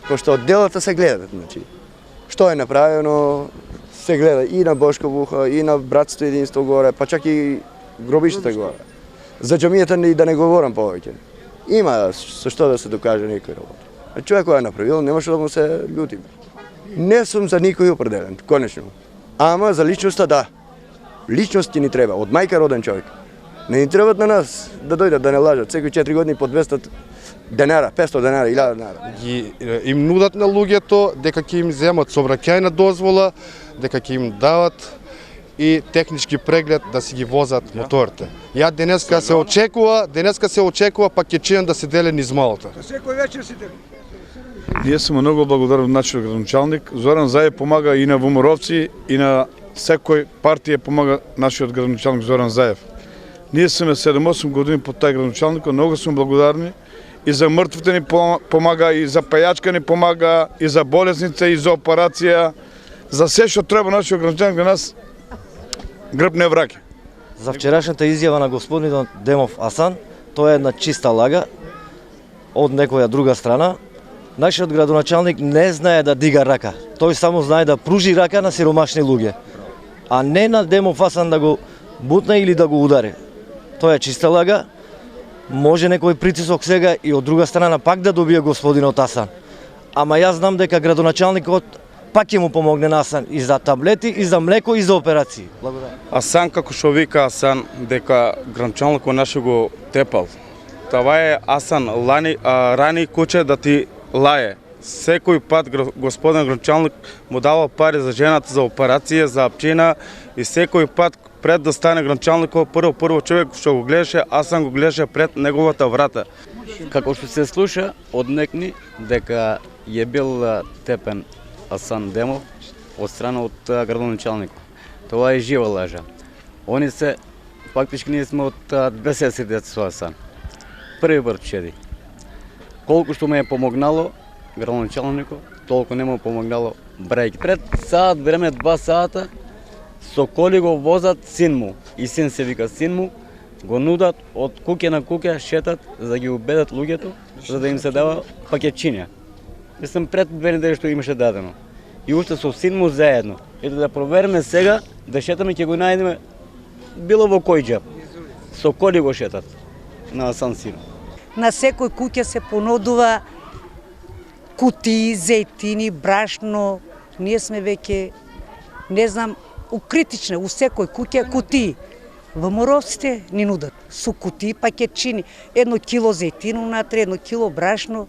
Пошто делата се гледат, значи. Што е направено, се гледа и на Бошко Буха, и на Братство единство горе, па чак и гробиштата горе. За џамијата и да не говорам повеќе. Има со што да се докаже некој работа. А човек кој е направил, немаше да му се љутим. Не сум за никој определен, конечно. Ама за личноста да. Личности ни треба, од мајка роден човек. Не ни требат на нас да дојдат да не лажат секој 4 години по 200 денара, 500 денара, 1000 денара. Им нудат на луѓето дека ќе им земат сообраќајна дозвола, дека ќе им дават и технички преглед да си ги возат моторите. Ја денеска се очекува пакетчиња да се деле низ малото. Секој вечер си дели. Ние сме многу благодарни на нашиот градоначалник. Зоран Заев помага и на Вуморовци и на секој партија помага нашиот градоначалник Зоран Заев. Ние сме 7-8 години под тај градоначалник, многу сме благодарни. И за мртвите ни помага, и за пајачка ни помага, и за болесница, и за операција. За се што треба нашиот градоначалник на нас грб не враќа. За вчерашната изјава на господинот Демов Асан, тоа е една чиста лага од некоја друга страна. Нашиот градоначалник не знае да дига рака. Тој само знае да пружи рака на сиромашни луѓе, а не на Демов Асан да го бутне или да го удари. Тоа е чиста лага. Може некој притисок сега и од друга страна пак да добие господинот Асан. Ама јас знам дека градоначалникот пак ќе му помогне на Асан и за таблети, и за млеко, и за операции. Благодарам. Асан, како што вика Асан, дека градоначалникот наше го тепал. Това е Асан, рани куче да ти лае. Секој пат господин градоначалник му дава пари за жената, за операција, за апчина и секој пат пред да стане градоначалникот, прво човек што го гледаше, Асан го гледаше пред неговата врата. Како што се слуша, однекни дека е бил тепен Асан Демов од страна од градоначалникот. Тоа е жива лажа. Они се, фактички ние сме од 2 деца со Асан. Први пат чеди. Колку што ме е помогнало градоначалникот, толку не му помогнало брајки. Пред саат време, 2 сата, со коли го возат син му. И син се вика син му, го нудат од куќе на куќе, шетат за да ги убедат луѓето, за да им се дава пакетчиња. Мислам пред 2 недели што имаше дадено. И уште со син му заедно. Ето да провериме сега, да шетаме ќе го најдеме било во кој џеп. Со коли го шетат на Асан син. На секој куќе се понудува кутии, зејтини, брашно. Ние сме веќе, не знам, критични, у секој куќе кутии. Вуморовците ни нудат со кутии пакетчини, 1 кило зејтин унатре, 1 кило брашно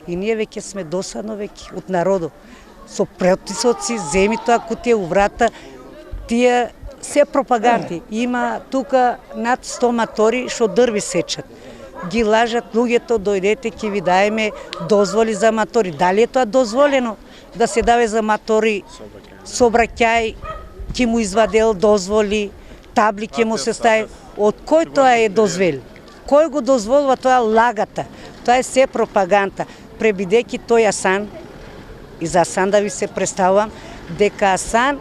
и ние веќе сме досадно веќе од народот. Со претисоци, земи тоа кутија у врата, тие се пропаганди. Има тука над 100 мотори што дрви сечат. Ги лажат луѓето, дојдете ќе ви даеме дозволи за мотори. Дали е тоа дозволено да се даве за мотори сообраќај, ќе му извадел дозволи, табли ќе му се стави. Од кој тоа е дозвел? Кој го дозволува тоа лагата? Тоа е се пропаганда. Пребидејќи тој Асан, и за Асан да ви се представам, дека Асан,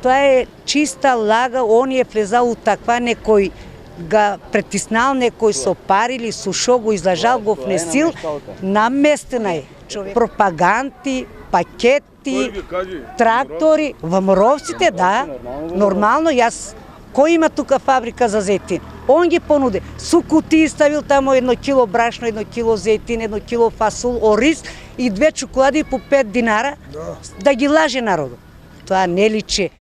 тоа е чиста лага, он е влезал у таква некој, га притиснал некој со пари или со шо го излажал, го внесил, наместена е. Пропаганди, пакети, трактори, Вуморовците, да, нормално, јас, кој има тука фабрика за зејтин? Он ги понуде. Со кутии ставил тамо 1 кило брашно, 1 кило зејтин, 1 кило фасул, ориз и 2 чоколади по 5 динара, да ги лаже народот. Тоа не личи.